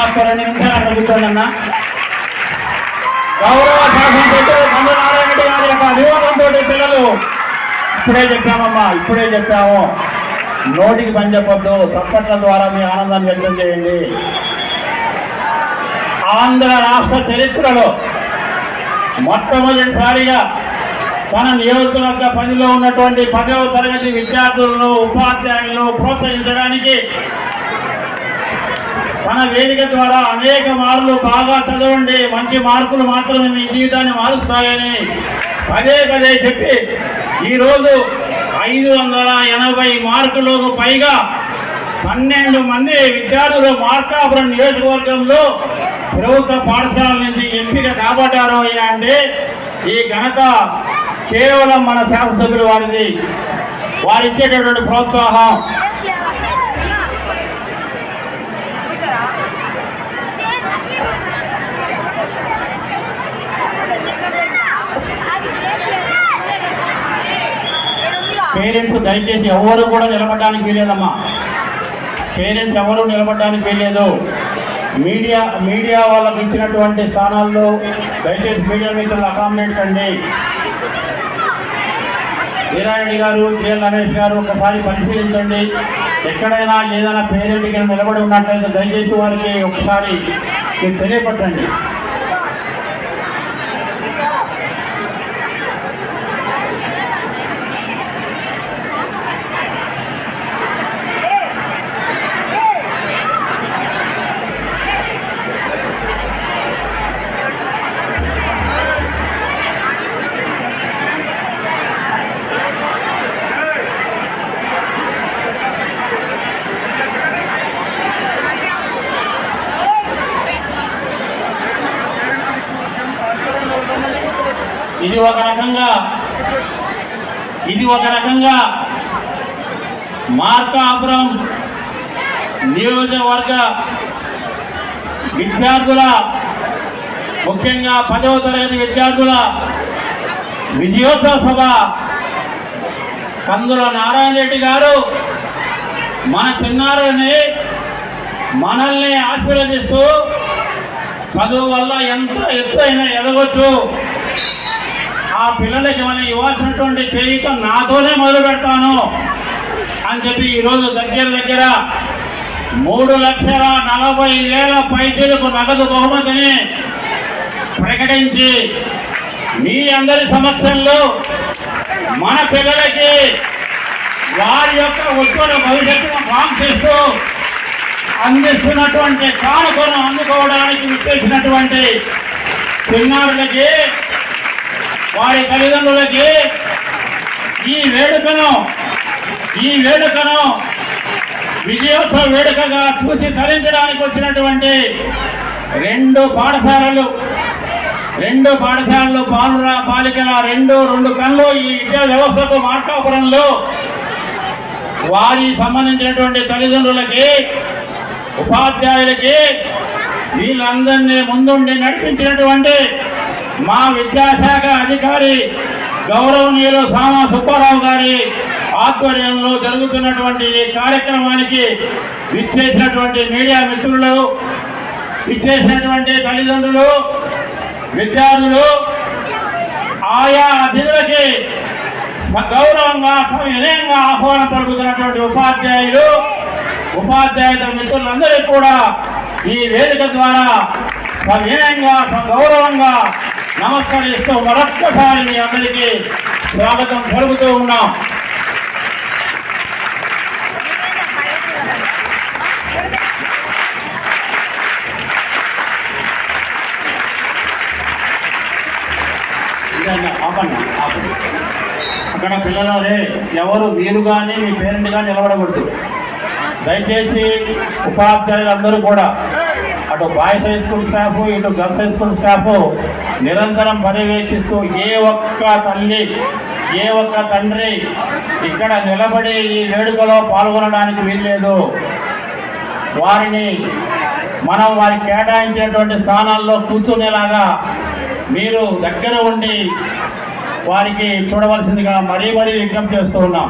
ఒక్క 2 నిమిషాలు అక్కడ కూర్చోండి. గౌరవ శాసనసభ్యులు చంద్రనారాయణ రెడ్డి గారి యొక్క అభిమానంతో పిల్లలు ఇప్పుడే చెప్పామమ్మా, ఇప్పుడే చెప్పాము, నోటికి పని చెప్పొద్దు, చప్పట్ల ద్వారా మీ ఆనందాన్ని వ్యక్తం చేయండి. ఆంధ్ర రాష్ట్ర చరిత్రలో మొట్టమొదటిసారిగా తన నియోజకవర్గ పరిధిలో ఉన్నటువంటి 10వ తరగతి విద్యార్థులను ఉపాధ్యాయులను ప్రోత్సహించడానికి తన వేదిక ద్వారా అనేక మార్లు బాగా చదవండి, మంచి మార్కులు మాత్రమే మీ జీవితాన్ని మారుస్తాయని పదే పదే చెప్పి ఈరోజు 580 మార్కులకు పైగా 12 మంది విద్యార్థులు మార్కాపురం నియోజకవర్గంలో ప్రభుత్వ పాఠశాల నుంచి ఎంపిక కాబడ్డారు అంటే ఈ ఘనత కేవలం మన శాసనసభ్యులు వారిది, వారిచ్చేటటువంటి ప్రోత్సాహం. పేరెంట్స్ దయచేసి ఎవరు కూడా నిలబడడానికి వీలేదమ్మా, పేరెంట్స్ ఎవరు నిలబడడానికి వీలేదు. మీడియా వాళ్ళకి ఇచ్చినటువంటి స్థానాల్లో దయచేసి మీడియా మిత్రులు అకామిడేట్ కండి. వీరారెడ్డి గారు, జిఎల్ రమేష్ గారు ఒకసారి పరిశీలించండి. ఎక్కడైనా ఏదైనా పేరెంట్కి నిలబడి ఉన్నట్లయితే దయచేసి వారికి ఒకసారి మీరు తెలియపట్టండి. ఇది ఒక రకంగా మార్కాపురం నియోజకవర్గ విద్యార్థుల, ముఖ్యంగా 10వ తరగతి విద్యార్థుల విజయోత్సవ సభ. కందుల నారాయణ రెడ్డి గారు మన చిన్నారులని మనల్ని ఆశీర్వదిస్తూ చదువు వల్ల ఎంత ఎత్తైనా ఎదగొచ్చు, ఆ పిల్లలకి మనం ఇవ్వాల్సినటువంటి చేయితో నాతోనే మొదలు పెడతాను అని చెప్పి ఈరోజు దగ్గర 3,40,000 పైసలకు నగదు బహుమతిని ప్రకటించి మీ అందరి సమక్షంలో మన పిల్లలకి వారి యొక్క ఉజ్వల భవిష్యత్తును కాంక్షిస్తూ అందిస్తున్నటువంటి కానుకను అందుకోవడానికి విచ్చేసినటువంటి చిన్నారులకి, వారి తల్లిదండ్రులకి ఈ వేడుకను విజయోత్సవ వేడుకగా చూసి తరించడానికి వచ్చినటువంటి 2 పాఠశాలలు బాలికల 2 కళ్ళు ఈ విద్యా వ్యవస్థకు మార్కాపురంలో వారి సంబంధించినటువంటి తల్లిదండ్రులకి, ఉపాధ్యాయులకి, వీళ్ళందరినీ ముందుండి నడిపించినటువంటి మా విద్యాశాఖ అధికారి గౌరవనీయులు సామా సుబ్బారావు గారి ఆధ్వర్యంలో జరుగుతున్నటువంటి ఈ కార్యక్రమానికి విచ్చేసినటువంటి మీడియా మిత్రులు, విచ్చేసినటువంటి తల్లిదండ్రులు, విద్యార్థులు, ఆయా అతిథులకి గౌరవంగా వినయంగా ఆహ్వానం పలుకుతున్నటువంటి ఉపాధ్యాయుల మిత్రులందరికీ కూడా ఈ వేదిక ద్వారా సవినయంగా గౌరవంగా నమస్కరిస్తూ మరొక్కసారి మీ అందరికీ స్వాగతం పలుకుతూ ఉన్నాం. అక్కడ పిల్లలే ఎవరు మీరు కానీ మీ పేరెంట్ కానీ నిలబడకూడదు. దయచేసి ఉపాధ్యాయులందరూ కూడా, అటు బాయ్స్ హై స్కూల్ స్టాఫ్, ఇటు గర్ల్స్ హై స్కూల్ స్టాఫ్ నిరంతరం పర్యవేక్షిస్తూ ఏ ఒక్క తల్లి, ఏ ఒక్క తండ్రి ఇక్కడ నిలబడి ఈ వేడుకలో పాల్గొనడానికి వీల్లేదు. వారికి కేటాయించినటువంటి స్థానాల్లో కూర్చునేలాగా మీరు దగ్గర ఉండి వారికి చూడవలసిందిగా మరీ విజ్ఞప్తి చేస్తూ ఉన్నాం.